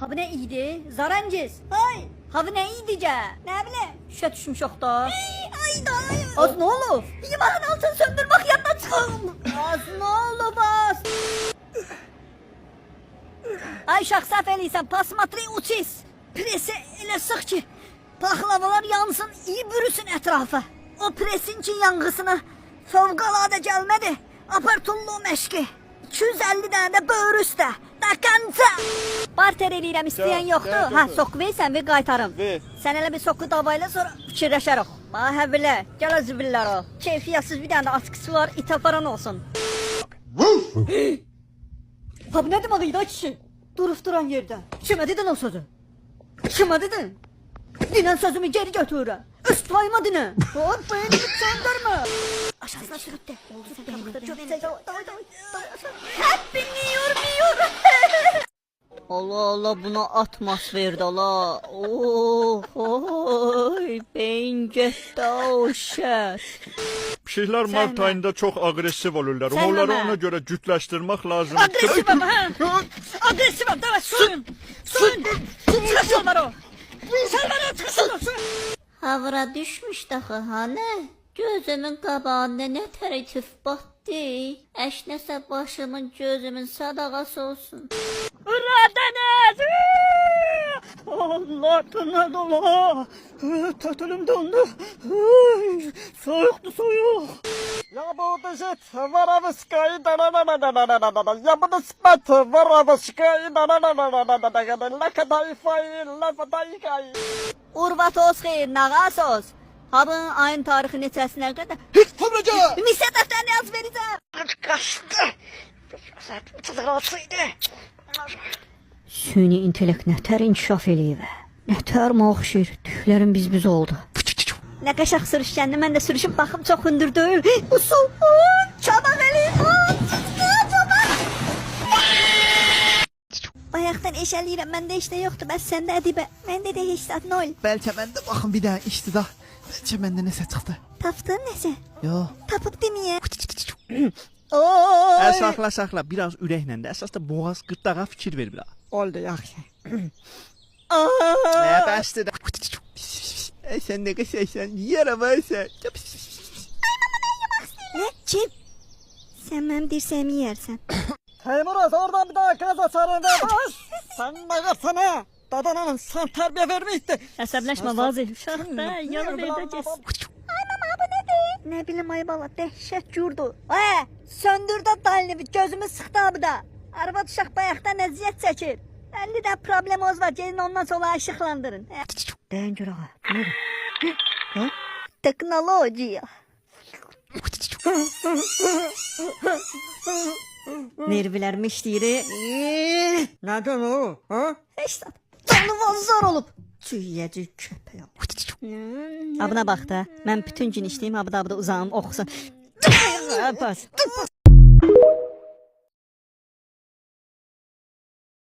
Ha bu ne iyiydi? Zarangiz. Hay. Ha bu ne iyiydi? Ne bileyim. Şişe düşmüş da. Ay da. Az ne olur? Yımağın altını söndürmek yanına çıkalım. Az ne olur bas. Ay şahsaf eliysen pasmatri uçiz. Presi elə sıx ki paxlavalar yansın, iyi bürüsün etrafı. O presin için yangısına fövqəladə gəlmədi. Apartullu məşqi. 250 dənə də böyür üstə. Dakanca. Barter eləyirəm, istəyən yoxdur. Ha, soku versən ver qaytarım. Ver. Sən elə bir soku davayla sonra fikirləşərik. Bax həbilə, gəl azbillər o. Keyfiyyətsiz bir dənə də atkısı var, itaparan olsun. Ha bu ne demeliydi ha kişi? Durup duran yerden. Kime dedin o sözü? Kime dedin? Dinen sözümü geri götürürüm. Üst payıma dinen. Hop beynimi söndürme. Aşağısına sürütte. Hep biniyor. Allah Allah buna atmosferdi Allah. Oy beyin getdi o şer. Pişiklər mart ayında çox aqressiv olurlar. Sən Onları demə. ona görə cütləşdirmək lazımdır. Agresifim ha. Agresifim da soyun. Çıkış var o. Sen bana çıkış. Havra düşmüş daha hani. Gözümün qabağında ne tərətif batdı. Əşnəsə başımın gözümün sadaqası olsun. Uradınız! Allah tınladı Allah. Tötülüm dondu. Soğuktu soğuk. Я буду жить в Воровской, я буду спать в Воровской, Urvatos xeyir, nağasos. Habın ayın tarixi neçəsinə qədər? Misya dəftərini yaz verəcəm. Süni intellekt nətər inkişaf eləyib. Nətər məxşir, tüklərim biz oldu. Nə qəşəq sürüşkəndi, mən də sürüşüb baxım çox hündür deyil. Bu su, çabaq eləyib. Bayaqdan eşəliyirəm, məndə işdə yoxdur, bəs səndə ədibə. Məndə də heç zat nol. Bəlkə məndə baxın bir dənə işdi da. Bəlkə məndə nəsə çıxdı. Tapdın nəsə? Yo. Tapıb deməyə. Saxla, biraz ürəklə də. Əsas da boğaz qırtdağa fikir ver biraz. Oldu yaxşı. Bəsdir də. Sən nə qəşəksən, yiyərəm sən. Nə? Kim? Sən mənim dirsəyimi yiyərsən. Teymuraz oradan bir daha gaz açarın ve bas. Sen ne yapsana? Dadananın sana terbiye vermeydi. Əsəbləşmə vazih. Uşaq da yalı verdə kes. Ay mama bu nədir? Nə bilim ay bala dəhşət yurdu. Söndür də dalini gözümü sıxdı abi da. Arvad uşaq bayaqdan əziyyət çəkir. 50 də problemoz var gelin ondan sonra işıqlandırın. Dəyin gör ağa. Nədir? Teknolojiya. Nervilərimi işləyir. Neden o? Ha? Heç zat. Canlı zor olub. Cüyyəcik köpək. Abına bax da. Mən bütün gün işləyim, abda uzanım, oxusun. Bas.